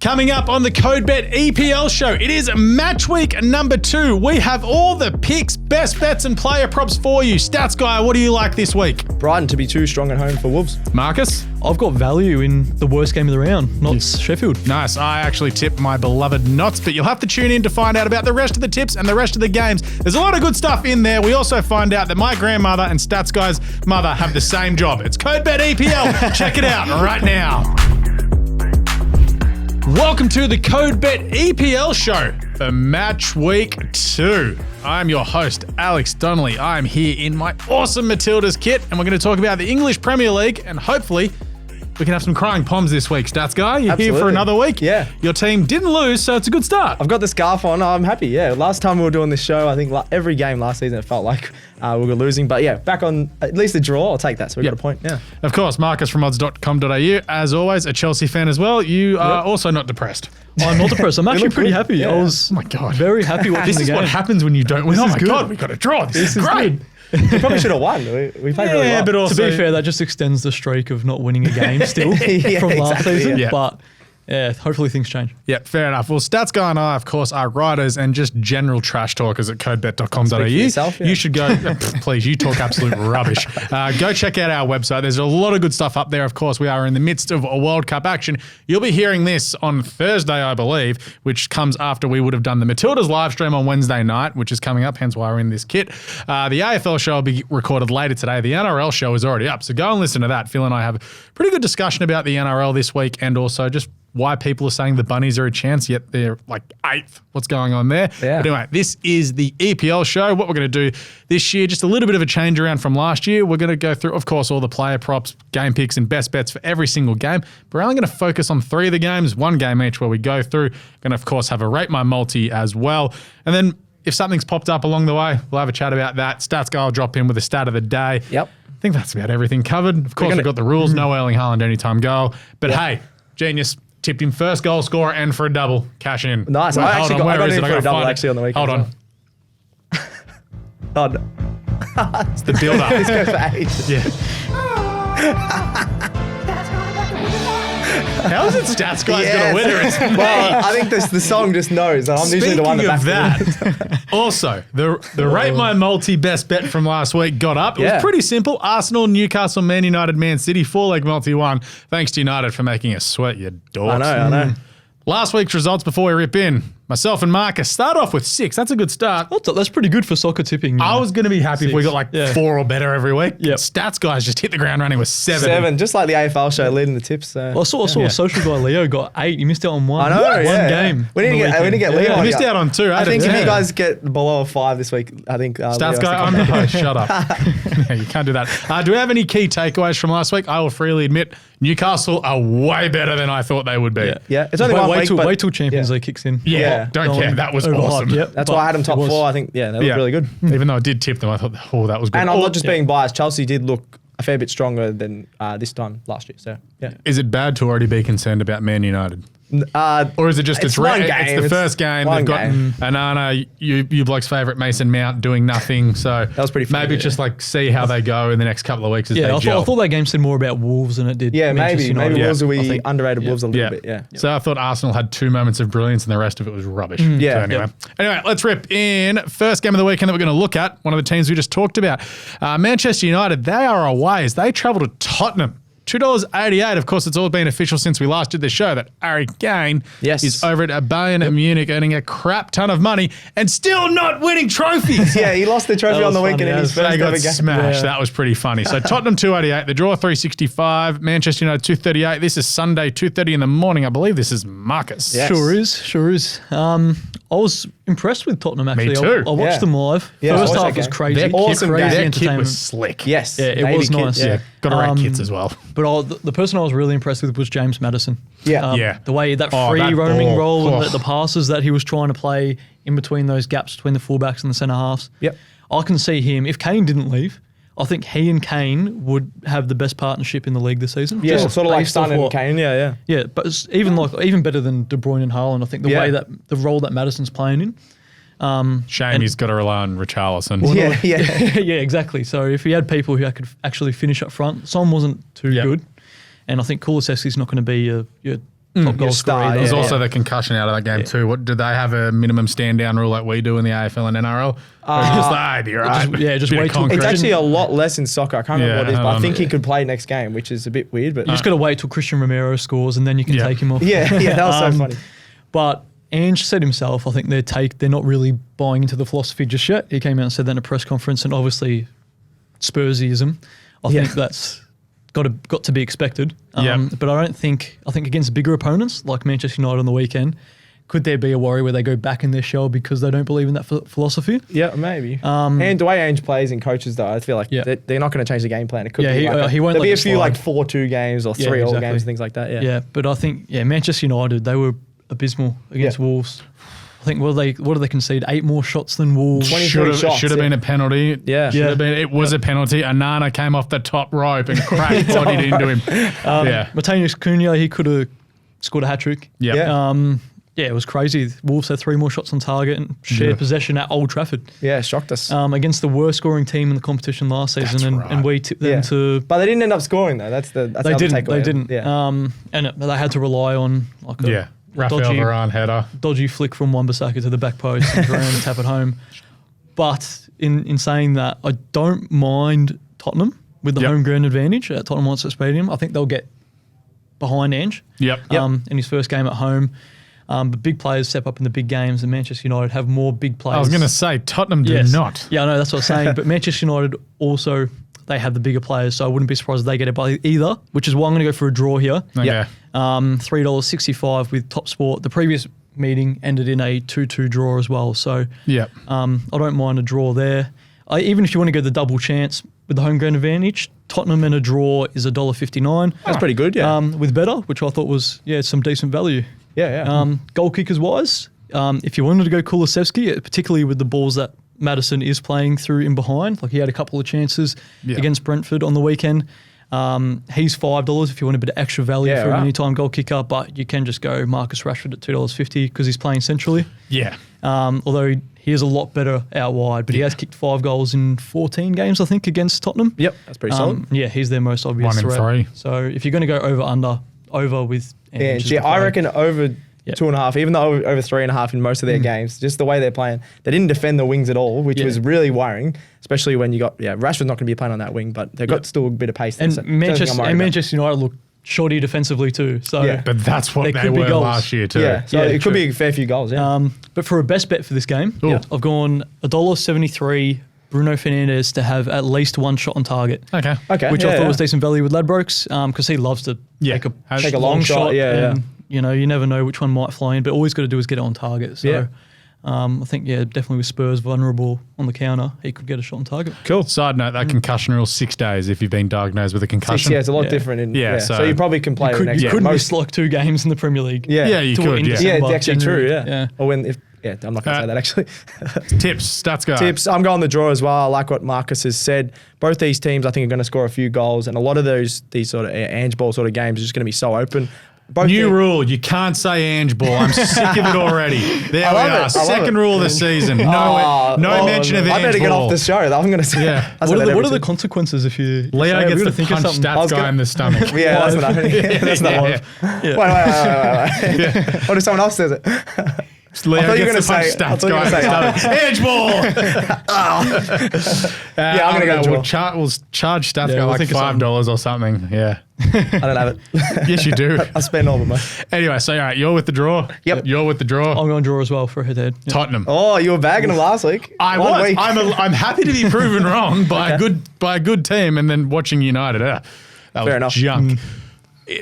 Coming up on the CodeBet EPL show, it is match week number 2. We have all the picks, best bets and player props for you. Stats guy, what do you like this week? Brighton to be too strong at home for Wolves. Marcus? I've got value in the worst game of the round, not Sheffield. Nice. I actually tipped my beloved Knots, but you'll have to tune in to find out about the rest of the tips and the rest of the games. There's a lot of good stuff in there. We also find out that my grandmother and Stats guy's mother have the same job. It's CodeBet EPL. Check it out right now. Welcome to the CodeBet EPL show for match week 2. I'm your host, Alex Donnelly. I'm here in my awesome Matildas kit, and we're going to talk about the English Premier League, and hopefully we can have some crying poms this week. Stats guy, you're Absolutely. here for another week. Yeah. Your team didn't lose, so it's a good start. I've got the scarf on. I'm happy, yeah. Last time we were doing this show, I think every game last season it felt like we were losing. But yeah, back on at least the draw, I'll take that. So we got a point, yeah. Of course, Marcus from odds.com.au, as always, a Chelsea fan as well. You are also not depressed. I'm not depressed. I'm actually pretty happy. Yeah. I was Oh my God. very happy watching This the is game. what happens when you don't win. Oh my is good. God, we got a draw. This is great. We probably should have won. We played really well. but also, To be fair, that just extends the streak of not winning a game still Yeah, from last exactly, season. yeah. But yeah, hopefully things change. yeah, fair enough. Well, Stats Guy and I, of course, are writers and just general trash talkers at codebet.com.au. Speak for yourself, yeah. You should go, please, you talk absolute rubbish. Go check out our website. There's a lot of good stuff up there. Of course, we are in the midst of a World Cup action. You'll be hearing this on Thursday, I believe, which comes after we would have done the Matildas live stream on Wednesday night, which is coming up, hence why we're in this kit. The AFL show will be recorded later today. The NRL show is already up, so go and listen to that. Phil and I have a pretty good discussion about the NRL this week, and also just why people are saying the Bunnies are a chance, yet they're like 8th. What's going on there? Yeah. But anyway, this is the EPL show. What we're going to do this year, just a little bit of a change around from last year. We're going to go through, of course, all the player props, game picks, and best bets for every single game. But we're only going to focus on 3 of the games, 1 game each where we go through. Going to, of course, have a Rate My Multi as well. And then if something's popped up along the way, we'll have a chat about that. Stats guy will drop in with a stat of the day. Yep. I think that's about everything covered. Of course, we've got the rules, no Erling Haaland anytime goal. But hey, genius. Tipped him first goal scorer and for a double. Cash in. Nice. Wait, I actually got where in is it? for I gotta a double find it. actually on the weekend. Hold on. Oh, no. It's the build-up. This goes for ages. Yeah. How is it Stats Guy's Yes. going to win? It's me. Well, I think the song just knows. I'm usually the one Speaking that of backs that, also, the Rate My Multi best bet from last week got up. It was Yeah. pretty simple. Arsenal, Newcastle, Man United, Man City, 4-leg multi won. Thanks to United for making us sweat, you dorks. I know. Last week's results before we rip in. Myself and Marcus start off with 6. That's a good start. That's pretty good for soccer tipping. I was going to be happy if we got like 4 or better every week. Yep. Stats guys just hit the ground running with 7. 7, just like the AFL show, leading the tips. I saw a social guy, Leo, got 8. You missed out on 1. I know, One yeah. game. We need to get Leo I on. missed out on 2. I think if Yeah. you guys get below a 5 this week, I think Stats Leo's guy, the I'm the comeback. host. Shut up. Yeah, you can't do that. Do we have any key takeaways from last week? I will freely admit Newcastle are way better than I thought they would be. Yeah, it's only Wait, 1 wait week, till, but wait till Champions yeah. League kicks in. Yeah, don't care. That was Overhyped, awesome. yep. that's why I had them top it was. 4. I think, they look really good. Even though I did tip them, I thought, oh, that was good. And I'm not just being biased. Chelsea did look a fair bit stronger than this time last year. So, yeah. Is it bad to already be concerned about Man United? Or is it just It's one it's game. the first game. One They've got game. Anana, you bloke's favourite Mason Mount doing nothing. So That was pretty funny, maybe yeah. just like see how they go in the next couple of weeks as Yeah, they I gel. thought that game said more about Wolves than it did. Yeah, Manchester maybe United. Wolves I we think. underrated Wolves a little Yeah. bit. Yeah. So I thought Arsenal had 2 moments of brilliance and the rest of it was rubbish. Yeah. So anyway, let's rip in. First game of the weekend that we're going to look at, one of the teams we just talked about. Manchester United, they are away as they travel to Tottenham. $2.88. Of course, it's all been official since we last did the show that Harry Kane is over at Bayern Munich earning a crap ton of money and still not winning trophies. Yeah, he lost the trophy That on the was weekend funny, in his They first got ever game. smashed. Yeah. That was pretty funny. So Tottenham 288, the draw 365, Manchester United 238. This is Sunday 2:30 in the morning. I believe this is Marcus. Yeah. Sure is. I was impressed with Tottenham actually. too. I watched Yeah. them live. Yeah, I First watched half that was game. crazy. Their Awesome kit, game. their kit entertainment. was slick. Yes. Yeah, it Navy was kit, nice. Yeah. Got to rate kits as well. But the person I was really impressed with was James Maddison. Yeah. Yeah. The way that Oh, free that roaming ball. role and Oh. the passes that he was trying to play in between those gaps between the fullbacks and the centre halves. Yep. I can see him, if Kane didn't leave, I think he and Kane would have the best partnership in the league this season. Yeah, Just sort of like based off Son and what- Kane. Yeah. Yeah, but it's even better than De Bruyne and Haaland. I think the way that the role that Maddison's playing in. Shame he's got to rely on Richarlison. Yeah. Yeah, exactly. So if he had people who could actually finish up front, Son wasn't too good, and I think Kulusevski's not going to be your top goal star, scorer either. There's Yeah. also the concussion out of that game too. What do they have a minimum stand down rule like we do in the AFL and NRL? Or is it just like, you're right. just Bit of wait till concrete. It's actually a lot less in soccer. I can't remember what it is, but I think he Yeah. could play next game, which is a bit weird. But You just got to wait till Christian Romero scores and then you can Yeah. take him off. yeah, that was so funny. But Ange said himself, I think they're not really buying into the philosophy just yet. He came out and said that in a press conference, and obviously Spursism. I Yeah. think that's got to be expected. Yeah. But I think against bigger opponents like Manchester United on the weekend, could there be a worry where they go back in their shell because they don't believe in that philosophy? Yeah, maybe. And the way Ainge plays and coaches, though, I feel like Yeah. they're not going to change the game plan. It could Yeah, be he- like he won't there'll let be a it few slide. like 4-2 games or 3-all exactly. games and things like that. Yeah. Yeah, but I think Manchester United, they were abysmal against Yeah. Wolves. I think what did they concede? 8 more shots than Wolves. 23 shots, Should have been a penalty. Yeah. Should have been. It was a penalty. Anana came off the top rope and cracked bodied into him. Yeah. Mateus Cunha, he could have scored a hat trick. Yeah. Yeah. Yeah, it was crazy. Wolves had 3 more shots on target and shared Yeah. possession at Old Trafford Yeah, shocked us. against the worst scoring team in the competition last season, That's and, right. and we tipped them Yeah. to. But they didn't end up scoring, though. That's the They other didn't. takeaway. They didn't. Yeah. And they had to rely on like a Yeah. Rafael dodgy, Varane header. dodgy flick from Wan-Bissaka to the back post and Varane tap it home. But in saying that, I don't mind Tottenham with the Yep. home ground advantage at Tottenham Hotspur Stadium. I think they'll get behind Ange. Yep. In his first game at home. But big players step up in the big games, and Manchester United have more big players. I was going to say, Tottenham do Yes. not. Yeah, I know, that's what I'm saying. But Manchester United also, they have the bigger players, so I wouldn't be surprised if they get it by either, which is why I'm going to go for a draw here. Okay. Yeah. $3.65 with Top Sport. The previous meeting ended in a 2-2 draw as well. So Yep. I don't mind a draw there. Even if you want to go the double chance with the home ground advantage, Tottenham and a draw is $1.59. That's pretty good, yeah. With better, which I thought was some decent value. Yeah. Goal kickers wise, if you wanted to go Kulusevski, particularly with the balls that Maddison is playing through in behind, like he had a couple of chances against Brentford on the weekend. He's $5 if you want a bit of extra value for an anytime goal kicker, but you can just go Marcus Rashford at $2.50 because he's playing centrally. Yeah. Although he is a lot better out wide, but he has kicked 5 goals in 14 games, I think, against Tottenham. Yep, that's pretty solid. Yeah, he's their most obvious 1 in threat. 3. So if you're going to go over with Yeah, Ange as gee, the I play. reckon over 2.5, even though over 3.5 in most of their games, just the way they're playing. They didn't defend the wings at all, which was really worrying, especially when you got, Rashford's not going to be playing on that wing, but they've got still a bit of pace. And there, so don't think I'm Manchester worried and about. Manchester United look shoddy defensively too. So Yeah. But that's what There they could be were goals. last year too. Yeah, so Yeah, it true. could be a fair few goals, yeah. But for a best bet for this game, Ooh. I've gone $1.73 Bruno Fernandes to have at least 1 shot on target. Okay. Okay, Which yeah, I thought yeah. was decent value with Ladbrokes because he loves to Yeah. take a long shot, yeah, and, you never know which one might fly in, but all he's got to do is get it on target. So Yeah. I think, definitely with Spurs vulnerable on the counter, he could get a shot on target. Cool. Side note, that concussion rule 6 days if you've been diagnosed with a concussion. Yeah, it's a lot Yeah. different. Yeah, So so you probably can play the next You one. could Most- miss like 2 games in the Premier League. Yeah. Yeah, you To could, in yeah. Yeah, December, it's actually January. true, yeah. Yeah. Or when, I'm not going to say that actually. Tips, stats guy. Tips. I'm going the draw as well. I like what Marcus has said. Both these teams, I think, are going to score a few goals, and a lot of these sort of Ange Ball sort of games are just going to be so open. Both New teams- rule, you can't say Ange Ball. I'm sick of it already. There I we love are. it, I love Second it. rule of the season. No, mention of Ange I better get Ball. off the show. I'm going to say. Yeah. I say that What every are the time. consequences if you Leo say, gets we've got to to think of punch something? stats guy in the stomach. Yeah, that's what I That's not Yeah. Wait. What if someone else says it? Leo I thought you were gets gonna to say- punch I thought you were stats guy in the gonna stomach. Ange Ball. Yeah, I'm gonna go draw. We'll charge stats Yeah, guy we'll like think of something. $5 or something. Yeah. I don't have it. Yes, you do. I spend all of them. Anyway, so all right, you're with the draw. Yep. You're with the draw. I'm going to draw as well for a head-to-head. Yeah. Tottenham. Oh, you were bagging them last week. I One was. week. I'm happy to be proven wrong by a good team, and then watching United. That was Fair enough. junk.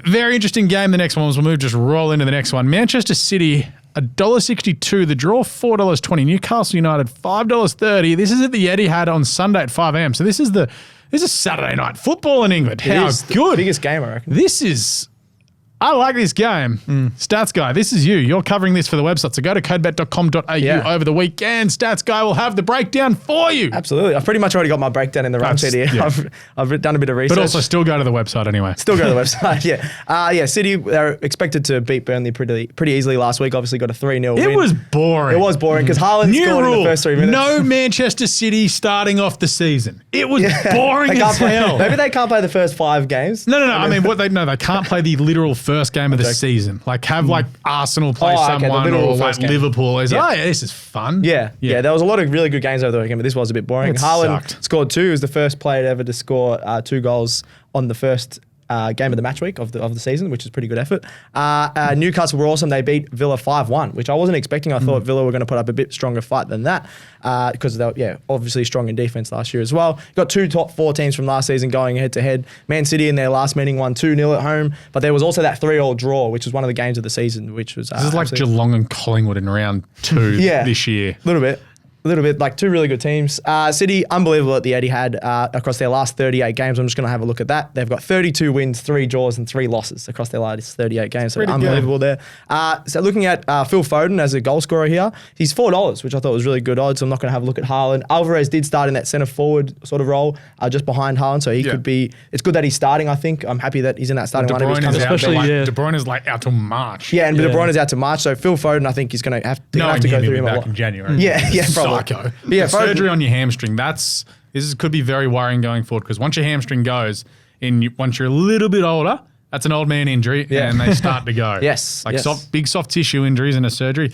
Very interesting game. The next one was we'll just roll into the next one. Manchester City $1.62. The draw $4.20. Newcastle United $5.30. This is at the Etihad on Sunday at 5 a.m. So this is Saturday night football in England. It How is the good! biggest game, I reckon. This is. I like this game. Stats Guy, this is you. You're covering this for the website. So go to codebet.com.au Yeah. over the weekend. Stats Guy will have the breakdown for you. Absolutely. I've pretty much already got my breakdown in the run sheet here. yeah. I've done a bit of research. But also still go to the website anyway. Still go to the website, yeah. City are expected to beat Burnley pretty easily last week. Obviously got a 3-0 win. It was boring. It was boring because Haaland New scored in rule. the first 3 minutes. No Manchester City starting off the season. It was boring They as can't play- hell. Maybe they can't play the first 5 games. No. I mean, they can't play the literal first game of the season. Like have like Arsenal play someone or like Liverpool. Is yeah, this is fun. Yeah. There was a lot of really good games over the weekend, but this was a bit boring. Haaland scored 2. He was the first player ever to score 2 goals on the first game of the match week of the season, which is pretty good effort. Newcastle were awesome. They beat Villa 5-1, which I wasn't expecting. I thought Villa were going to put up a bit stronger fight than that because they were, obviously strong in defense last year as well. Got 2 top 4 teams from last season going head to head. Man City in their last meeting won 2-0 at home, but there was also that 3-3 draw, which was one of the games of the season, which was this is like Geelong and Collingwood in round 2 this year. A little bit, like 2 really good teams. City, unbelievable at the Etihad across their last 38 games. I'm just going to have a look at that. They've got 32 wins, 3 draws, and 3 losses across their last 38 games. So unbelievable there. So looking at Phil Foden as a goal scorer here, he's $4, which I thought was really good odds. So I'm not going to have a look at Haaland. Alvarez did start in that centre forward sort of role, just behind Haaland. So he could be. It's good that he's starting. I think I'm happy that he's in that starting lineup. Especially De Bruyne is like out till March. Yeah, and De Bruyne is out to March. So Phil Foden, I think, is going to have to go through him a lot in January. Yeah, probably. Psycho. Yeah, surgery on your hamstring. Could be very worrying going forward because once your hamstring goes, once you're a little bit older, that's an old man injury, and they start to go. Big soft tissue injuries and a surgery.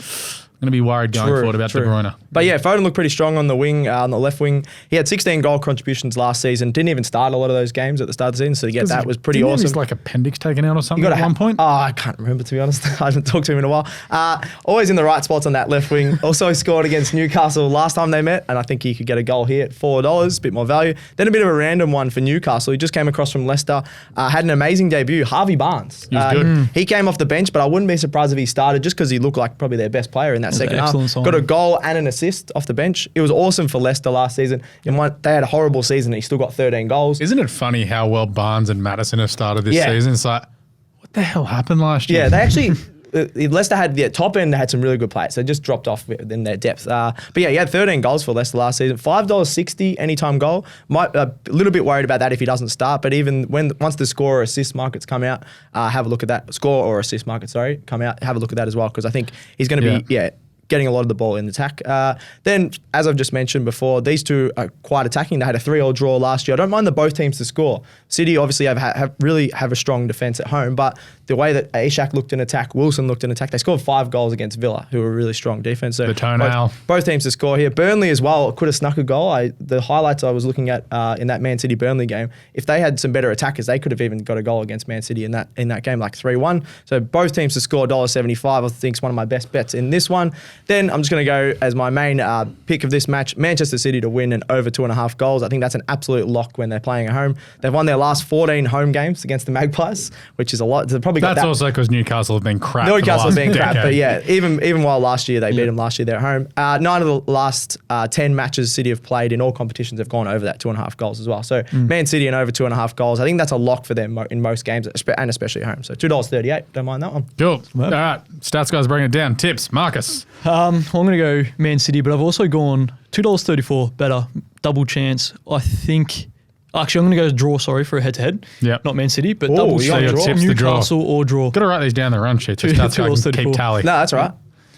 Going to be worried going forward about De Bruyne. But Foden looked pretty strong on the wing, on the left wing. He had 16 goal contributions last season. Didn't even start a lot of those games at the start of the season, so to get that was pretty awesome. His like appendix taken out or something at one point? Oh, I can't remember, to be honest. I haven't talked to him in a while. Always in the right spots on that left wing. Also scored against Newcastle last time they met, and I think he could get a goal here at $4, a bit more value. Then a bit of a random one for Newcastle. He just came across from Leicester, had an amazing debut. Harvey Barnes. He was good. He came off the bench, but I wouldn't be surprised if he started just because he looked like probably their best player in that second half. Got a goal and an assist off the bench. It was awesome for Leicester last season. They had a horrible season. He still got 13 goals. Isn't it funny how well Barnes and Maddison have started this season? It's like, what the hell happened last year? Yeah, they actually... Leicester had the top end had some really good players. They just dropped off in their depth. But he had 13 goals for Leicester last season. $5.60 anytime goal. A little bit worried about that if he doesn't start. But even once the score or assist markets come out, have a look at that. Score or assist market, come out. Have a look at that as well because I think he's going to be getting a lot of the ball in attack. Then, as I've just mentioned before, these two are quite attacking. They had a 3-3 draw last year. I don't mind the both teams to score. City obviously really have a strong defence at home, but the way that Ishak looked in attack, Wilson looked in attack, they scored 5 goals against Villa, who were a really strong defence. So the toenail. Both teams to score here. Burnley as well could have snuck a goal. The highlights I was looking at in that Man City-Burnley game, if they had some better attackers, they could have even got a goal against Man City in that game, like 3-1. So both teams to score $1.75, I think is one of my best bets in this one. Then I'm just going to go as my main pick of this match, Manchester City to win and over 2.5 goals. I think that's an absolute lock when they're playing at home. They've won their last 14 home games against the Magpies, which is a lot. That's also because Newcastle have been crap. Newcastle have been crap, but even while last year they beat them last year, they're at home. 9 of the last 10 matches City have played in all competitions have gone over that 2.5 goals as well. So Man City and over 2.5 goals. I think that's a lock for them in most games, and especially at home. So $2.38. Don't mind that one. Cool. All right, stats guys, bring it down. Tips, Marcus. I'm going to go Man City, but I've also gone $2.34 better, double chance. I think. Actually, I'm going to go draw, for a head-to-head. Yeah. Not Man City, but double chance. Newcastle or draw. Got to write these down the run sheet. Just that's how I can keep tally. No, that's right.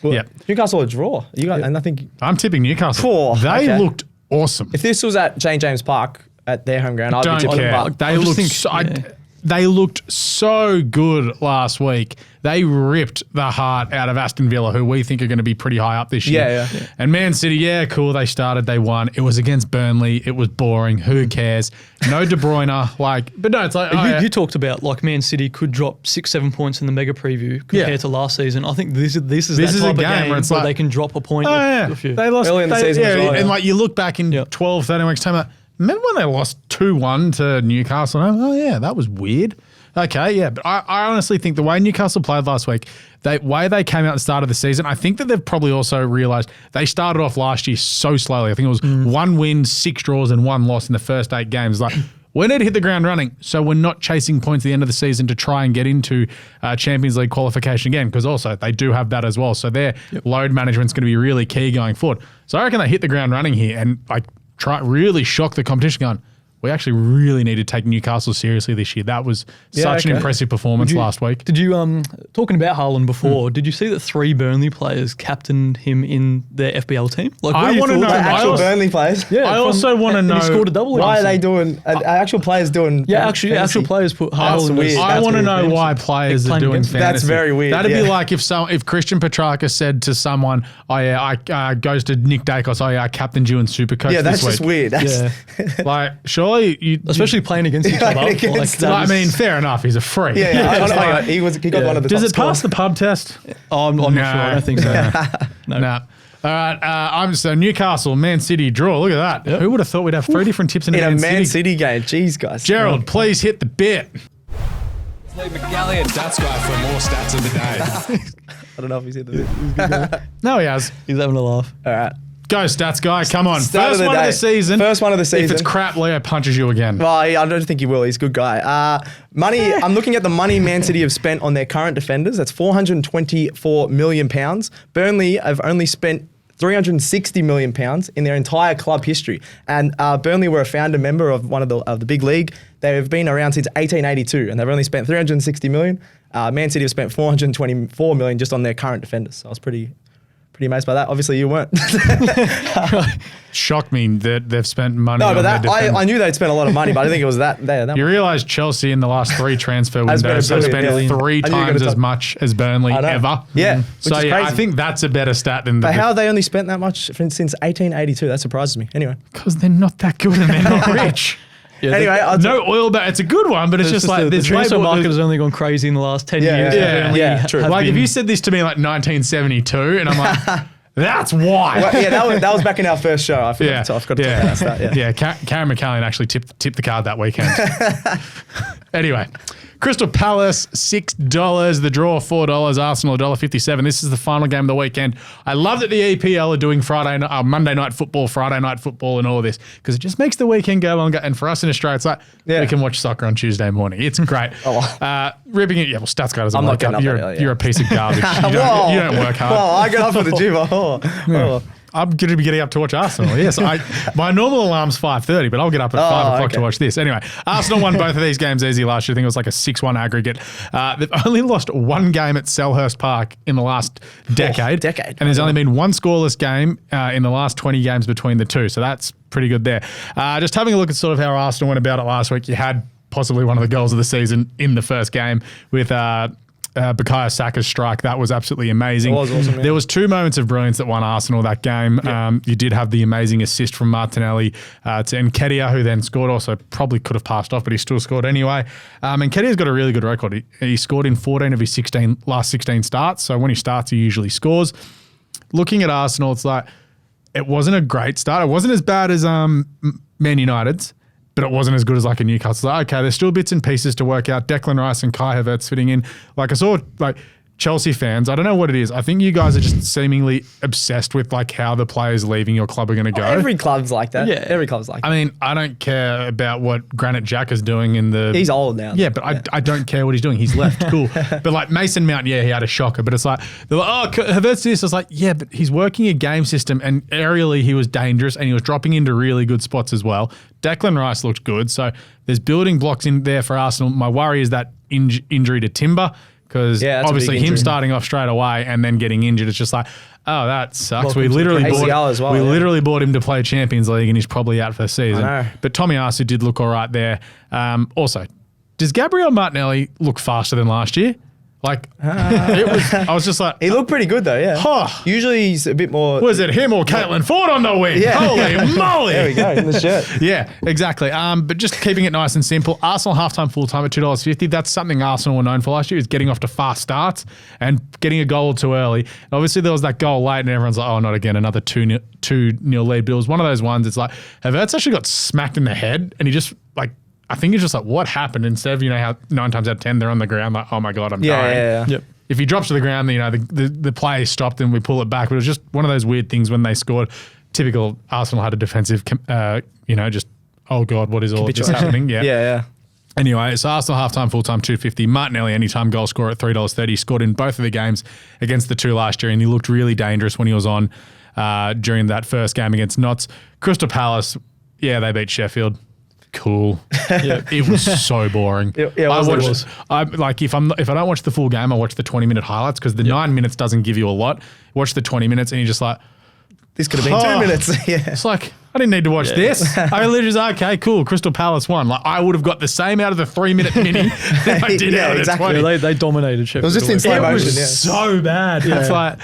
Well, Newcastle or draw. And I think I'm tipping Newcastle. They looked awesome. If this was at St. James Park at their home ground, I'd be tipping them. They looked so good last week. They ripped the heart out of Aston Villa, who we think are going to be pretty high up this year. Yeah. And Man City, cool. They started, they won. It was against Burnley. It was boring. Who cares? No De Bruyne. But no, it's like you talked about Man City could drop 6-7 points in the mega preview compared to last season. I think this is that type of game where it's where they can drop a point. They lost early in the season. And you look back in 12, 13 weeks time. Remember when they lost 2-1 to Newcastle? That was weird. Okay, but I honestly think the way Newcastle played last week, the way they came out at the start of the season, I think that they've probably also realised they started off last year so slowly. I think it was 1 win, 6 draws and 1 loss in the first 8 games. We need to hit the ground running, so we're not chasing points at the end of the season to try and get into Champions League qualification again, because also they do have that as well. So their load management's going to be really key going forward. So I reckon they hit the ground running here and try really shock the competition going, we actually really need to take Newcastle seriously this year. That was such an impressive performance last week. Did you, talking about Haaland before, did you see that 3 Burnley players captained him in their FBL team? Like, I want to know. Actual Burnley players. Yeah, I also want to know. He scored a double. Why are they doing, actual players doing Actual players put Haaland. weird. I want to know fantasy. why players are Playing doing against- fantasy. That's very weird. That'd be like if Christian Petrarca said to someone, "Oh yeah, I goes to Nick Dacos. Oh yeah, I captained you in Supercoach Yeah, that's this just week." weird. That's, Yeah. Like, surely you, Especially playing against each other. against I mean, fair enough. He's a freak. He got one of the Does top it pass scores. the pub test? I'm not sure. I don't think so. No. All right. So Newcastle, Man City draw. Look at that. Who would have thought we'd have 3 different tips in In a a Man Man City? City game. Jeez, guys. Gerald, please hit the bit. Leave McAllion stats guy for more stats of the day. I don't know if he's hit the bit. No, he has. He's having a laugh. All right. Go, stats guy. Come on. Start First of the one of day. the season. First one of the If season. it's crap, Leo punches you again. Well, I don't think he will. He's a good guy. Money. I'm looking at the money Man City have spent on their current defenders. That's £424 million. Burnley have only spent £360 million in their entire club history. And Burnley were a founder member of one of the big league. They've been around since 1882, and they've only spent £360 million. Man City have spent £424 million just on their current defenders. So I was pretty amazed by that. Obviously, you weren't. Shocked me that they've spent money No, on but their defenders. I knew they'd spent a lot of money, but I didn't think it was that. That You realise Chelsea in the last 3 transfer Has been windows a have billion, spent yeah. 3 I knew you were times gonna as talk- much as Burnley I know. ever. Yeah, which So is yeah, I crazy. think that's a better stat than But how have they only spent that much since 1882? That surprises me. Anyway. because they're not that good and they're not rich. Yeah, Anyway, No oil, but it's a good one. But it's just like the there's transfer way more- market has only gone crazy in the last 10 years. yeah, Burnley yeah, true. have Like if been- you said this to me like 1972, and I'm like, that's why. Well, yeah, that was back in our first show. I forgot to talk about that. Yeah. Karen McAllion actually tipped the card that weekend. Anyway, Crystal Palace $6, the draw $4, Arsenal $1.57. This is the final game of the weekend. I love that the EPL are doing Monday night football, Friday night football, and all this because it just makes the weekend go longer. And for us in Australia, it's like we can watch soccer on Tuesday morning. It's great. Ripping it, well, Stats guy doesn't I'm work not up. getting up that, You're a piece of garbage. Whoa. You don't work hard. Well, I get up for the gym. Oh. I'm going to be getting up to watch Arsenal. Yes, my normal alarm's 5:30, but I'll get up at 5 o'clock to watch this. Anyway, Arsenal won both of these games easy last year. I think it was like a 6-1 aggregate. They've only lost 1 game at Selhurst Park in the last decade. And there's only been 1 scoreless game in the last 20 games between the two. So that's pretty good there. Just having a look at sort of how Arsenal went about it last week. You had possibly one of the goals of the season in the first game with Bukayo Saka's strike. That was absolutely amazing. It was awesome, yeah. There was 2 moments of brilliance that won Arsenal that game. You did have the amazing assist from Martinelli to Nketiah, who then scored. Also probably could have passed off, but he still scored anyway. Nketiah's got a really good record. He scored in 14 of his last 16 starts. So when he starts, he usually scores. Looking at Arsenal, it's like it wasn't a great start. It wasn't as bad as Man United's, but it wasn't as good as like a Newcastle. Like, okay, there's still bits and pieces to work out. Declan Rice and Kai Havertz fitting in. Like I saw like Chelsea fans, I don't know what it is. I think you guys are just seemingly obsessed with like how the players leaving your club are going to go. Every club's like that. Yeah. Every club's like that. I mean, I don't care about what Granit Xhaka is doing in the... He's old now. Yeah, but I don't care what he's doing. He's left. Cool. But like Mason Mount, yeah, he had a shocker. But it's like, they're like, oh, Havertz this. It's like, yeah, but he's working a game system and aerially he was dangerous and he was dropping into really good spots as well. Declan Rice looked good. So there's building blocks in there for Arsenal. My worry is that injury to Timber. Because that's a obviously big him injury. starting off straight away and then getting injured, it's just like, oh, that sucks. Welcome We to literally the ACL as well, yeah. literally bought him to play Champions League and he's probably out for the season. I know. But Tommy Arsu did look all right there. Also, does Gabriel Martinelli look faster than last year? Like, I was just like, He looked pretty good though, yeah. Huh. Usually he's a bit more... was it him or Caitlin Ford on the wing? Yeah. Holy moly. There we go, in the shirt. Yeah, exactly. But just keeping it nice and simple. Arsenal halftime full time at $2.50. That's something Arsenal were known for last year, is getting off to fast starts and getting a goal too early. And obviously, there was that goal late, and everyone's like, "Oh, not again! Another 2-0 lead." But it was one of those ones. It's like Havertz actually got smacked in the head, and he just like. I think it's just like, what happened? Instead of, how 9 times out of 10 they're on the ground like, oh my God, I'm dying. Yeah. Yep. If he drops to the ground, the play stopped and we pull it back. But it was just one of those weird things when they scored. Typical Arsenal had a defensive, just, oh God, what is all of this happening? Yeah. Anyway, so Arsenal halftime, full-time, $2.50. Martinelli, anytime goal scorer at $3.30. Scored in both of the games against the 2 last year, and he looked really dangerous when he was on during that first game against Notts. Crystal Palace, yeah, they beat Sheffield. cool. It was so boring. I like if I don't watch the full game, I watch the 20-minute highlights because the 9 minutes doesn't give you a lot. Watch the 20 minutes and you're just like, this could have been 2 minutes. It's like, I didn't need to watch this. I literally just, okay, cool, Crystal Palace won. Like, I would have got the same out of the 3-minute mini than I did out of the 20. Yeah, they dominated Sheffield. It was just in slow motion. It was so bad. It's like,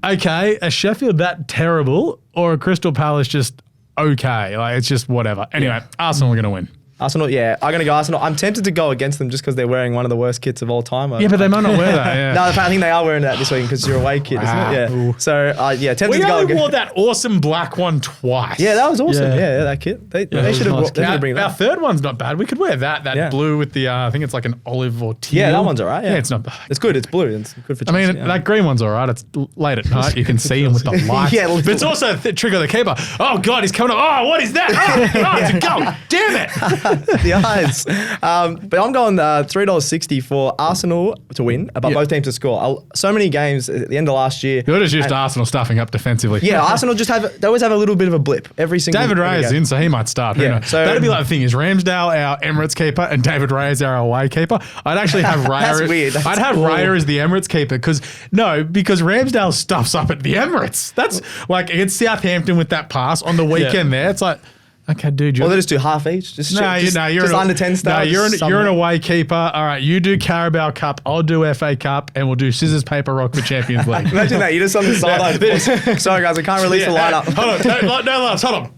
okay, a Sheffield that terrible or a Crystal Palace just okay? Like, it's just whatever. Anyway, Arsenal are going to win. Arsenal, I'm going to go Arsenal. I'm tempted to go against them just because they're wearing one of the worst kits of all time. Yeah, but they might not wear that. Yeah. No, I think they are wearing that this week because you're away kit, isn't it? Yeah. Ooh. So, tempted We to go only against. wore that awesome black one twice. Yeah, that was awesome. Yeah. Yeah, that kit. They was should have nice. bring Our that. third one's not bad. We could wear that blue with the, I think it's like an olive or teal. Yeah, that one's all right. Yeah, it's not bad. It's good. It's blue. It's good for I mean, Chelsea, yeah. that green one's all right. It's late at night. You can see him with the lights. Yeah, but it's also a trick of the keeper. Oh, God, he's coming up. Oh, what is that? Oh, it's a goal. Damn it. The eyes. But I'm going $3.60 for Arsenal to win, but both teams to score. So many games at the end of last year. You're just used to Arsenal stuffing up defensively. Yeah, Arsenal they always have a little bit of a blip every single David every Raya is game. in, so he might start. Yeah, So that'd be like the thing is Ramsdale our Emirates keeper and David Raya is our away keeper. I'd actually have Raya. That's weird. I'd have Raya as the Emirates keeper because Ramsdale stuffs up at the Emirates. That's like against Southampton with that pass on the weekend there. It's like, okay, dude. Or they just do half each. Just you're under 10 stars. No, you're an away keeper. All right, you do Carabao Cup. I'll do FA Cup, and we'll do scissors, paper, rock for Champions League. Imagine that. You're just on the sideline. Sorry, guys, I can't release the lineup. Hold on, no laughs. Hold on.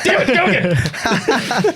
Damn it, go again.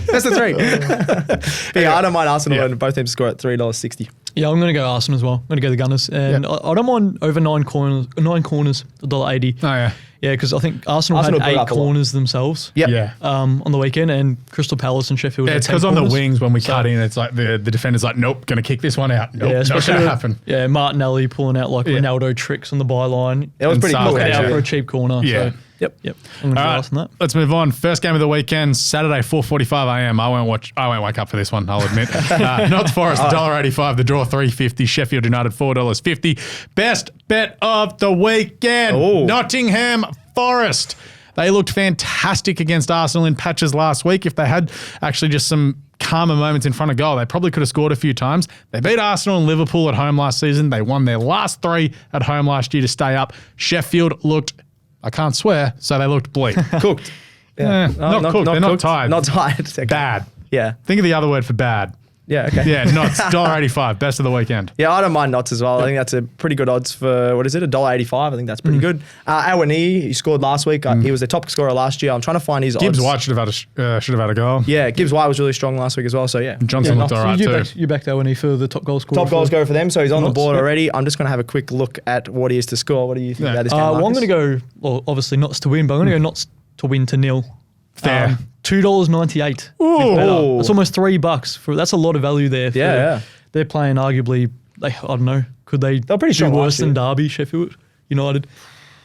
That's the three. I don't mind Arsenal and both teams score at $3.60. Yeah, I'm going to go Arsenal as well. I'm going to go the Gunners. And I don't mind over 9 corners, $1.80. Oh, yeah. Yeah, because I think Arsenal had put it 8 up a lot. corners themselves. Yep. Yeah. On the weekend, and Crystal Palace and Sheffield. Yeah, had it's 10 because on the corners. wings when we cut in, it's like the defender's like, nope, going to kick this one out. Nope, not going to happen. Yeah, Martinelli pulling out like Ronaldo tricks on the byline. It was And pretty Salah cool. cut Out Yeah. for a cheap corner. Yeah. So, Yep. I'm going to All pass on that. Let's move on. First game of the weekend, Saturday, 4:45 a.m. I won't wake up for this one, I'll admit. Notts Forest, $1.85. The draw, $3.50. Sheffield United, $4.50. Best bet of the weekend, Oh. Nottingham Forest. They looked fantastic against Arsenal in patches last week. If they had actually just some calmer moments in front of goal, they probably could have scored a few times. They beat Arsenal and Liverpool at home last season. They won their last 3 at home last year to stay up. Sheffield looked, I can't swear, so they looked bleak. Cooked. Not cooked. They're not cooked. tired. Not tired. Okay. Bad. Yeah. Think of the other word for bad. Yeah. Okay. Yeah, Notts, $1.85. Best of the weekend. Yeah, I don't mind Notts as well. I think that's a pretty good odds for, what is it, $1.85. I think that's pretty good. Awani, he scored last week. He was the top scorer last year. I'm trying to find his Gibbs odds. White should have had a goal. Yeah, Gibbs White was really strong last week as well. So, yeah. Johnson looked all right too. You backed Owen for the top goal scorer. Top goals go for them, so he's on the Notts, board yep. already. I'm just going to have a quick look at what he is to score. What do you think about this game, Well, I'm Marcus? going to go, well, obviously Notts to win, but I'm going to go Notts to win to 0. Fair. $2.98. Ooh. That's almost $3. That's a lot of value there. Yeah. They're playing arguably, I don't know, could they They're pretty do strong worse last year. than Derby, Sheffield United?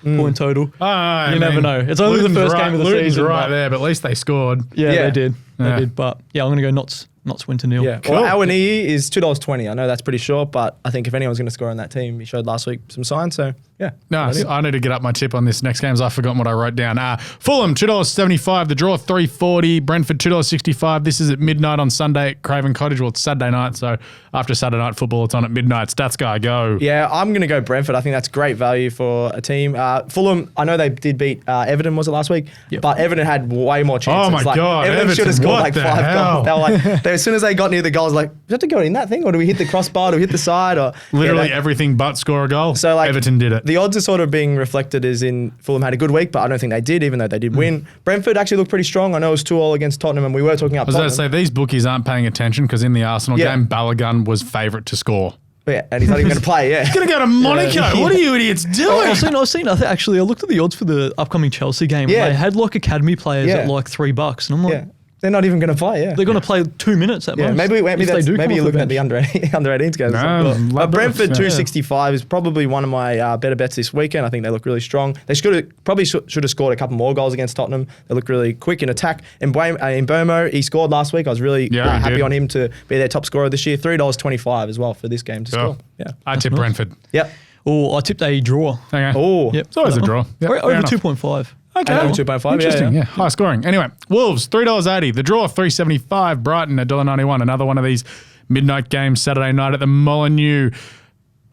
Point total. I You never mean, know. It's only the Luton's first right, game of the Luton's season, right but- there, but at least they scored. Yeah, Yeah. they did. Yeah. They did. But yeah, I'm going to go Notts win to 0. Yeah. Cool. Well, Awani is $2.20. I know that's pretty short, but I think if anyone's going to score on that team, he showed last week some signs. So, yeah. Nice. I need to get up my tip on this next game as I've forgotten what I wrote down. Fulham, $2.75. The draw, $3.40. Brentford, $2.65. This is at midnight on Sunday at Craven Cottage. Well, it's Saturday night, so after Saturday night football, it's on at midnight. Stats guy, go. Yeah, I'm going to go Brentford. I think that's great value for a team. Fulham, I know they did beat Everton, was it last week? Yep. But Everton had way more chances. Oh my God, Everton should have Everton, scored what like the 5 hell? goals. They were like, as soon as they got near the goals, like, do we have to go in that thing? Or do we hit the crossbar? Do we hit the side? Or Literally everything but score a goal. So, like, Everton did it. The odds are sort of being reflected as in Fulham had a good week, but I don't think they did, even though they did win. Brentford actually looked pretty strong. I know it was 2-2 against Tottenham, and we were talking about I was going to Tottenham. say, these bookies aren't paying attention because in the Arsenal Yeah. game, Balogun was favourite to score. Yeah, and he's not even going to play, yeah. Going to go to Monaco. What are you idiots doing? I've seen. I looked at the odds for the upcoming Chelsea game. Yeah. They had like academy players Yeah. at like $3, and I'm like, Yeah. They're not even going to play, yeah. they're going to play 2 minutes at Yeah, most. maybe if they that's, do maybe come you're off looking at bench. the under 18s guys. No, But Brentford yeah. 265 is probably one of my better bets this weekend. I think they look really strong. They should have scored a couple more goals against Tottenham. They look really quick in attack. In Bomo, he scored last week. I was really Yeah, he happy did. on him to be their top scorer this year. $3.25 as well for this game to score. Yeah. I tip Brentford. Yep. Oh, I tipped a draw. Okay. Oh. Yep. It's always a That draw. one. Yep, Over fair enough. 2.5. Okay. 2.5. Interesting. Yeah. High scoring. Anyway, Wolves, $3.80. The draw, $3.75. Brighton, $1.91. Another one of these midnight games Saturday night at the Molineux.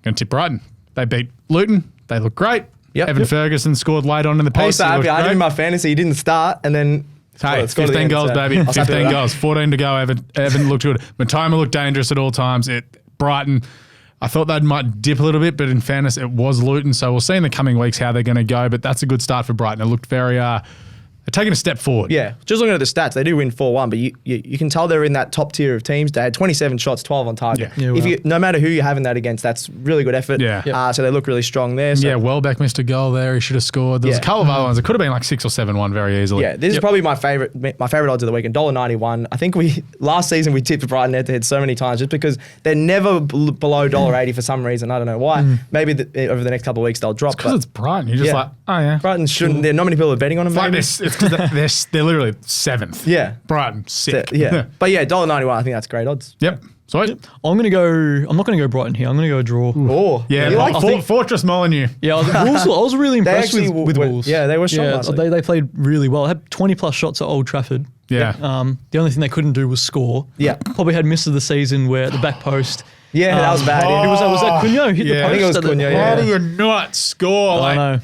Going to tip Brighton. They beat Luton. They look great. Yep. Evan Ferguson scored late on in the piece. I was so happy. I had him in great. my fantasy. He didn't start, and then Hey, scored at the 15 end, goals, so baby. I was happy 15 with that. goals. 14 to go. Evan looked good. Matoma looked dangerous at all times. Brighton, I thought they might dip a little bit, but in fairness, it was Luton. So we'll see in the coming weeks how they're going to go. But that's a good start for Brighton. It looked very... they're taking a step forward. Yeah, just looking at the stats, they do win 4-1, but you can tell they're in that top tier of teams. They had 27 shots, 12 on target. Yeah. Yeah, No matter who you're having that against, that's really good effort. Yeah. Yep. So they look really strong there. So. Yeah, Welbeck missed a goal there. He should have scored. There was a couple of other ones. It could have been like 6 or 7-1 very easily. Yeah, this is probably my favorite odds of the weekend. $1.91. I think last season we tipped Brighton head to head so many times just because they're never below $1.80 for some reason. I don't know why. Maybe over the next couple of weeks they'll drop. Because it's Brighton. You're just like, oh yeah. Brighton shouldn't. Not many people are betting on them. Like maybe. this, it's because they're literally 7th. Yeah. Brighton, sick. Yeah, but yeah, $1.91. I think that's great odds. Yep. Sweet. I'm not going to go Brighton here. I'm going to go draw. Oh, Yeah, you like like Fortress Molineux. Yeah, I was really impressed actually with Wolves. yeah, they were strong last week. They played really well. They had 20 plus shots at Old Trafford. Yeah. The only thing they couldn't do was score. Yeah. Probably had misses of the season where at the back post. Yeah, that was bad. Who was that? Was that Cunha who hit the Yeah. post? I think it was at the- Cunha, How yeah. do you not score? I know.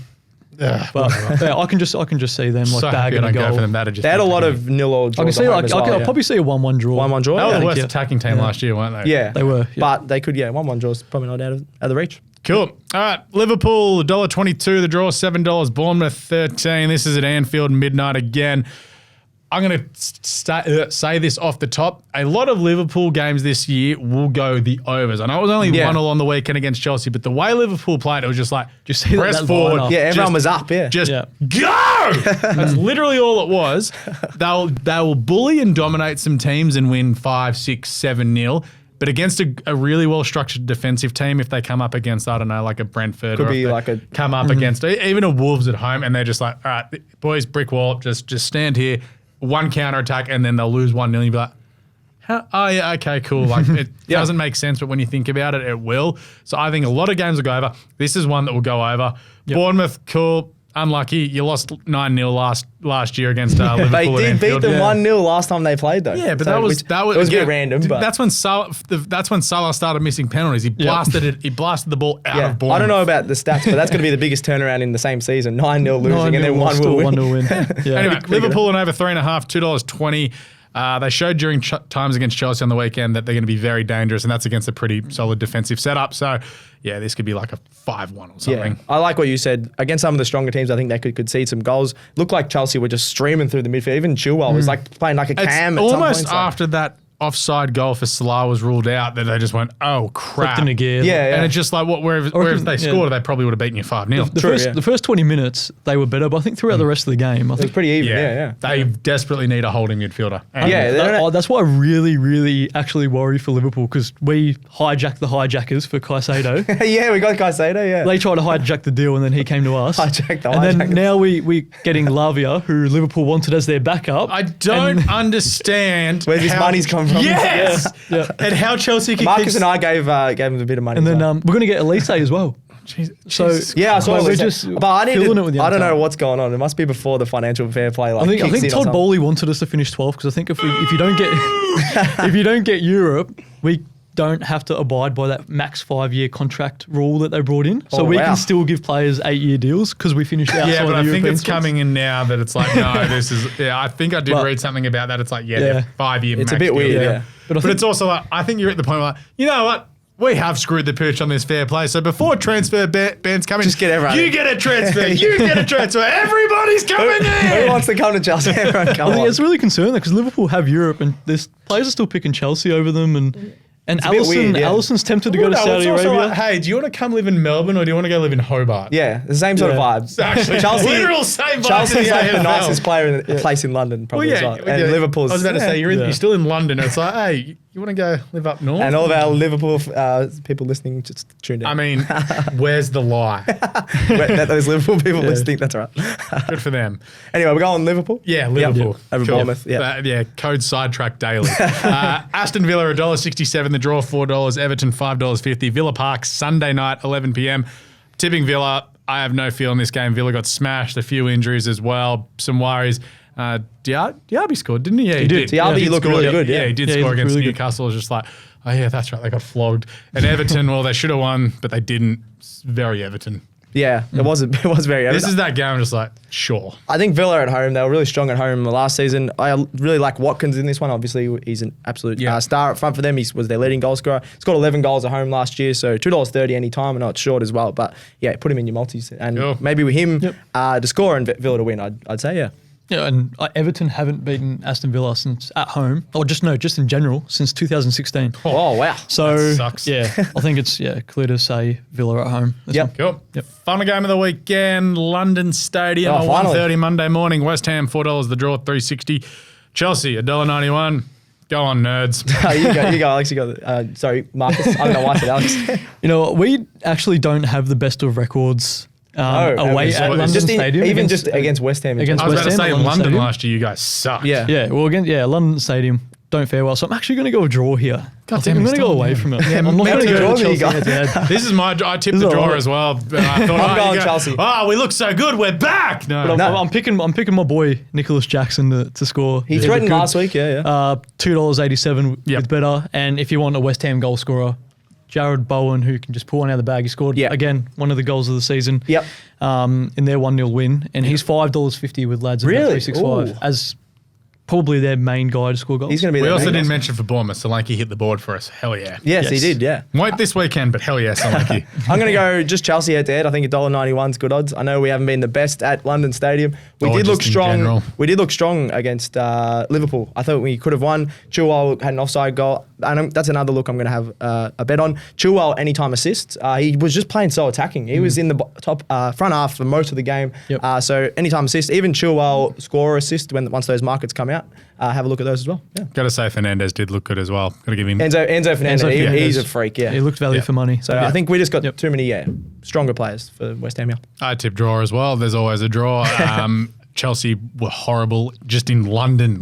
Yeah. But yeah, I can just see them like So happy bagging I a don't go goal. for them. That'd just They had be a lot taking- of nil or I draws. can see at home like as I'll well, probably see a 1-1 draw. 1-1 draw. They were Yeah, the I worst think, attacking team last year, weren't they? yeah, They were, yeah. but they could. 1-1 draws probably not out of the reach. Cool. All right. Liverpool, $1.22. The draw, $7. Bournemouth, 13. This is at Anfield, midnight again. I'm going to say this off the top. A lot of Liverpool games this year will go the overs. I know it was only 1-0 on the weekend against Chelsea, but the way Liverpool played, it was just like, Just see press that forward. lineup. Yeah, everyone just- was up. Yeah, Just Yeah. go! That's literally all it was. They will bully and dominate some teams and win 5, 6, 7-0. But against a really well-structured defensive team, if they come up against, I don't know, like a Brentford, Could or be if they like a- come up against even a Wolves at home, and they're just like, all right, boys, brick wall, just stand here, one counter attack, and then they'll lose 1-0. You'll be like, oh yeah, okay, cool. Like it doesn't make sense, but when you think about it, it will. So I think a lot of games will go over. This is one that will go over. Bournemouth, cool. Unlucky. You lost 9-0 last year against Liverpool. they at did beat Anfield. them 1-0 last time they played though. Yeah, but So, that was it was a bit again, random. But that's when Salah started missing penalties. He blasted it. He blasted the ball out of Bournemouth. I don't know about the stats, but that's going to be the biggest turnaround in the same season. 9-0 losing and then 1-0 win. 1-0 win. Yeah. Anyway, Liverpool and over 3.5, $2.20. They showed during times against Chelsea on the weekend that they're going to be very dangerous, and that's against a pretty solid defensive setup. So, yeah, this could be like a 5-1 or something. Yeah, I like what you said. Against some of the stronger teams, I think they could concede some goals. Looked like Chelsea were just streaming through the midfield. Even Chilwell was like playing like a It's cam at some almost points, after that offside goal for Salah was ruled out that they just went, oh, crap. Flipped into gear. Yeah. And it's just like, wherever they scored, they probably would have beaten you 5-0. The first 20 minutes, they were better, but I think throughout the rest of the game, I It was think pretty even. Yeah. They desperately need a holding midfielder. that's why I really, really actually worry for Liverpool because we hijacked the hijackers for Caicedo. Yeah, we got Caicedo, yeah. They tried to hijack the deal and then he came to us. Hijacked the and then hijackers. now we're getting Lavia, who Liverpool wanted as their backup. I don't understand Where this money's come from. Yes! Yeah. And how Chelsea can Marcus and I gave him a bit of money. And as then well. we're going to get Elise as well. So Yeah, I saw we're it. just But I filling it with the I don't know young what's going on. It must be before the financial fair play. Like, I think kicks in or Todd something. Bowley wanted us to finish 12th because I think if you don't get if you don't get Europe, we don't have to abide by that max 5-year contract rule that they brought in. So Oh, we wow. can still give players 8-year deals because we finished outside Yeah, but the I think European it's spots. coming in now that it's like, no, this is, I think I did But- read something about that. It's like, Yeah. they're 5-year It's a max bit weird, deal. yeah. But it's also like, I think you're at the point where, like, you know what? We have screwed the pooch on this fair play. So before transfer bans come in, Just get everyone you in. get a transfer. You get a transfer. Everybody's coming Who in. wants to come to Chelsea? Everyone come I think on. it's really concerning because Liverpool have Europe and there's players are still picking Chelsea over them and a bit weird, yeah. Allison's tempted to go Well, to no, Saudi it's also Arabia. like, hey, do you want to come live in Melbourne or do you want to go live in Hobart? Yeah, the same sort of Yeah. vibes. Actually, literal same vibes Chelsea's in the like the AFL. nicest place in London, probably as well. And Liverpool's. I was about to say, you're Yeah. still in London. It's like, hey, you want to go live up north? And all of our Liverpool people listening just tuned in. I mean, where's the lie? Those Liverpool people listening, that's right. Good for them. Anyway, we're going Liverpool. Yeah, Liverpool. Over Bournemouth, yeah. Yeah, code sidetrack daily. Aston Villa, $1.67. The draw, $4. Everton, $5.50. Villa Park, Sunday night, 11 p.m. Tipping Villa. I have no feel in this game. Villa got smashed, a few injuries as well, some worries. Diaby scored, didn't he? Yeah, he did. Diaby looked really good. Yeah, he did score against Newcastle. It was just like, oh yeah, that's right, they got flogged. And Everton, well, they should have won, but they didn't. It's very Everton. Yeah, it was very Everton. This is that game, I'm just like, sure. I think Villa at home, they were really strong at home last season. I really like Watkins in this one. Obviously, he's an absolute star up front for them. He was their leading goal scorer. He's got 11 goals at home last year, so $2.30 any time. I know it's short as well, but yeah, put him in your multis. And maybe with him to score and Villa to win, I'd say, yeah. Yeah, and Everton haven't beaten Aston Villa since at home, or just in general, since 2016. Oh, wow. So, that sucks. yeah, I think it's clear to say Villa at home. Cool. Final game of the weekend, London Stadium at 1:30 Monday morning. West Ham, $4 the draw, $3.60. Chelsea, $1.91. Go on, nerds. You go, Alex. Sorry, Marcus. I don't know why I said Alex. You know, we actually don't have the best of records away at London Stadium. Even just against West Ham. I was about to say, in London last year, you guys sucked. Yeah. Well, London Stadium don't fare well. So I'm actually going to go a draw here. God I'm going to go away from it. Yeah, I'm not going to go to Chelsea head-to-head. This is I tipped the draw as well. And I thought, I'm going Chelsea. Oh, we look so good. We're back. No. I'm picking my boy Nicholas Jackson to score. He threatened last week, $2.87 with better. And if you want a West Ham goal scorer, Jared Bowen, who can just pull one out of the bag. He scored, again, one of the goals of the season in their 1-0 win. And he's $5.50 with lads at 365 as probably their main guy to score goals. He's going to be. We also didn't mention for Bournemouth, Solanke hit the board for us. Hell yeah. Yes, he did, yeah. Won't this weekend, but hell yeah, Solanke. I'm going to go just Chelsea head-to-head. I think $1.91 is good odds. I know we haven't been the best at London Stadium. We did look strong. We did look strong against Liverpool. I thought we could have won. Chilwell had an offside goal. And that's another look I'm going to have a bet on. Chilwell, anytime assists. He was just playing so attacking. He was in the top front half for most of the game. So anytime assist, even Chilwell score or assist once those markets come out. Have a look at those as well. Yeah. Got to say, Fernandez did look good as well. Got to give him Enzo Fernandez. He's a freak. Yeah, he looked value for money. So I think we just got too many stronger players for West Ham. Yeah, I tip draw as well. There's always a draw. Chelsea were horrible just in London.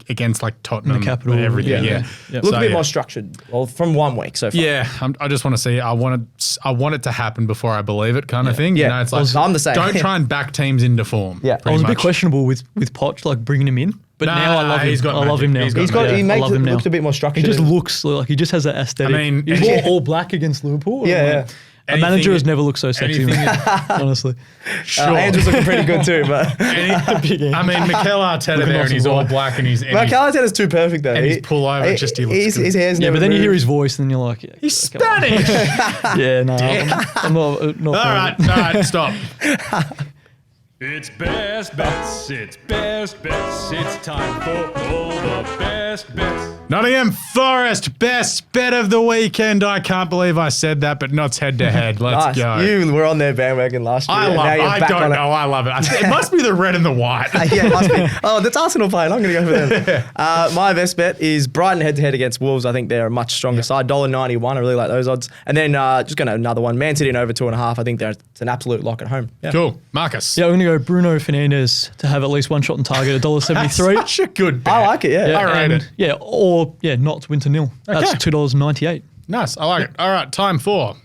Against like Tottenham, the capital, everything. Look a bit more structured. Well, from 1 week so far. Yeah, I just want to see. I want it to happen before I believe it, kind of thing. Yeah, you know, it's like I'm the same. Don't try and back teams into form. Yeah, I was a bit questionable with Poch, like bringing him in. But now I love him. I love him now. He makes it look a bit more structured. He just looks like he just has that aesthetic. I mean, he's more all black against Liverpool. A manager has never looked so sexy, honestly. Sure. Andrew's looking pretty good too, but I mean, Mikel Arteta there, and he's all black, and he's Mikel Arteta's too perfect though. And he's pull over, he looks good. His hair's never but then you moved. hear his voice, and then you're like, he's Spanish. I'm not. All right, stop. It's best bets, it's best bets, it's time for all the best bets. Nottingham Forest, best bet of the weekend. I can't believe I said that, but not head to head. Let's go. You were on their bandwagon last year. I love it. It must be the red and the white. Yeah, it must be. Oh, that's Arsenal playing. I'm going to go for them. My best bet is Brighton head to head against Wolves. I think they're a much stronger side. $1.91. I really like those odds. And then just going to another one. Man City and over 2.5. I think it's an absolute lock at home. Yeah. Cool. Marcus. Yeah, I'm going to go Bruno Fernandes to have at least one shot on target, $1.73. Such a good bet. I like it, yeah. I rate it. Yeah, not to win to nil. That's $2.98. Nice. I like it. All right, time for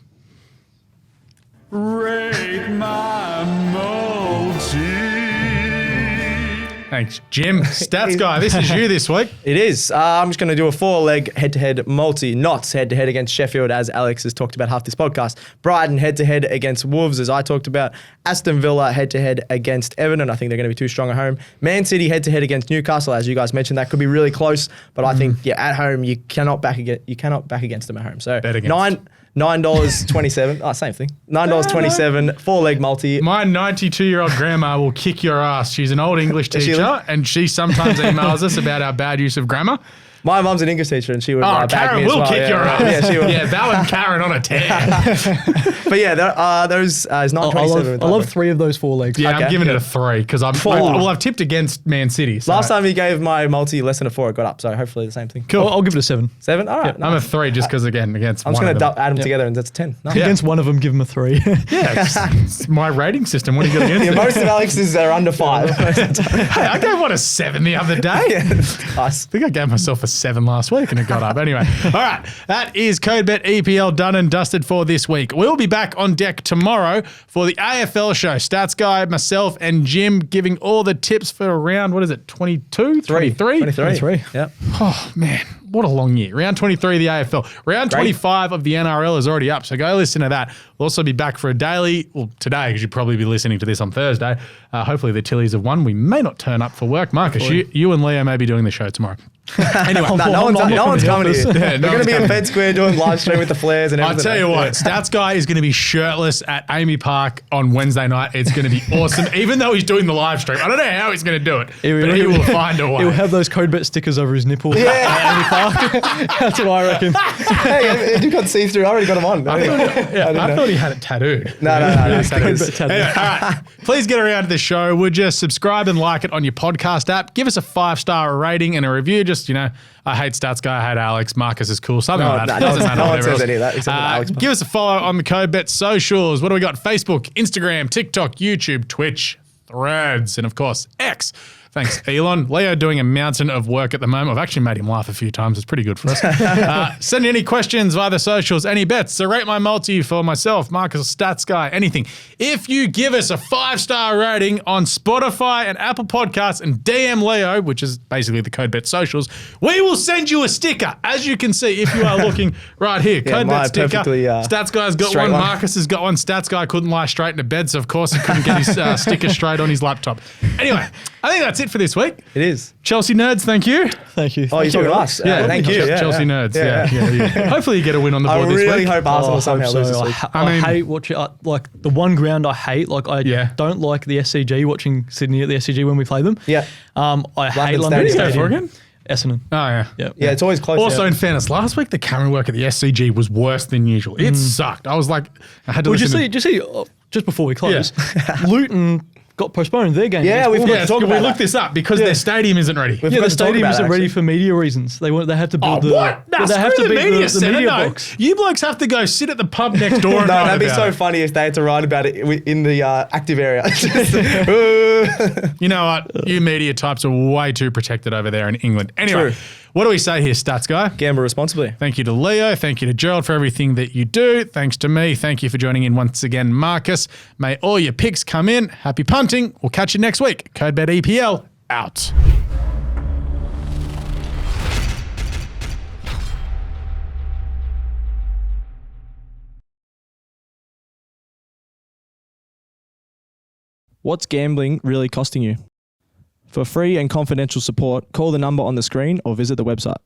Rate My Multi. Thanks, Jim. Stats guy, this is you this week. It is. I'm just going to do a 4-leg head-to-head multi. Notts head-to-head against Sheffield, as Alex has talked about half this podcast. Brighton head-to-head against Wolves, as I talked about. Aston Villa head-to-head against Everton. I think they're going to be too strong at home. Man City head-to-head against Newcastle, as you guys mentioned. That could be really close, but I think at home you cannot back against them at home. So $9.27. Same thing. $9.27, 4-leg multi. My 92-year-old grandma will kick your ass. She's an old English teacher, and she sometimes emails us about our bad use of grammar. My mum's an English teacher, and she would Karen bag me as will well. kick your ass. Yeah, she will. Yeah, Val and Karen on a tear. But yeah, those is $9.27. I love 3 of those 4 legs. Yeah, I'm giving it a 3 because I've tipped against Man City. So. Last time you gave my multi less than a 4, it got up. So hopefully the same thing. Cool. I'll give it a 7. 7? All right. I'm a 3 just because against I'm just going to add them together and that's a 10. Nice. Against one of them, give them a 3. Yeah, it's my rating system. What are you got against it? Most of Alex's are under 5. Hey, I gave one a 7 the other day. Nice. I think I gave myself a for 7 last week and it got up. Anyway, all right. That is CodeBet EPL done and dusted for this week. We'll be back on deck tomorrow for the AFL show. Stats Guy, myself, and Jim giving all the tips for round, what is it, 22? 23? 23. Yep. Oh, man. What a long year. Round 23 of the AFL. Round 25 of the NRL is already up, so go listen to that. We'll also be back for a daily, well, today, because you'll probably be listening to this on Thursday. Hopefully the Tillies have won. We may not turn up for work. Marcus, you and Leo may be doing the show tomorrow. Anyway, no one's coming here. Yeah, We're going to be in Fed Square doing live stream with the flares and everything. I'll tell you what, Stats Guy is going to be shirtless at Amy Park on Wednesday night. It's going to be awesome, even though he's doing the live stream. I don't know how he's going to do it, but he will find a way. He'll have those CodeBet stickers over his nipple. That's what I reckon. Hey, you got see-through. I already got them on. I thought he had it tattooed. No. Anyway, all right. Please get around to the show. Would you subscribe and like it on your podcast app? Give us a 5-star rating and a review. Just, I hate Stats Guy, I hate Alex, Marcus is cool, something like that. Doesn't matter. No one says any of that except Alex. Give us a follow on the CodeBet socials. What do we got? Facebook, Instagram, TikTok, YouTube, Twitch, Threads, and of course, X. Thanks, Elon. Leo doing a mountain of work at the moment. I've actually made him laugh a few times. It's pretty good for us. Send any questions via the socials, any bets. So rate my multi for myself, Marcus, Stats Guy, anything. If you give us a 5-star rating on Spotify and Apple Podcasts and DM Leo, which is basically the CodeBet socials, we will send you a sticker. As you can see, if you are looking right here, CodeBet sticker. Stats Guy's got one. Marcus has got one. Stats Guy couldn't lie straight into bed, so of course he couldn't get his sticker straight on his laptop. Anyway, I think that's it for this week. It is. Chelsea Nerds, thank you. Thank you. Oh, you're talking to us? Yeah, thank you. Chelsea Nerds. Yeah. Hopefully you get a win on the board this week. I really hope Arsenal somehow lose this week. I hate watching, like the one ground I hate, like I don't like the SCG, watching Sydney at the SCG when we play them. Yeah. I hate London Stadium. Again? Essendon. Oh, yeah. Yeah, it's always close. Also, in fairness, last week the camera work at the SCG was worse than usual. It sucked. I was like, I had to listen Did you see, just before we close, Luton got postponed their game. Yeah, we looked this up because their stadium isn't ready. The stadium isn't ready for media reasons. They had to build the media box. You blokes have to go sit at the pub next door. And that'd be so funny if they had to write about it in the active area. You know what? You media types are way too protected over there in England. Anyway, True. What do we say here, Stats Guy? Gamble responsibly. Thank you to Leo. Thank you to Gerald for everything that you do. Thanks to me. Thank you for joining in once again, Marcus. May all your picks come in. Happy punting. We'll catch you next week. CodeBet EPL out. What's gambling really costing you? For free and confidential support, call the number on the screen or visit the website.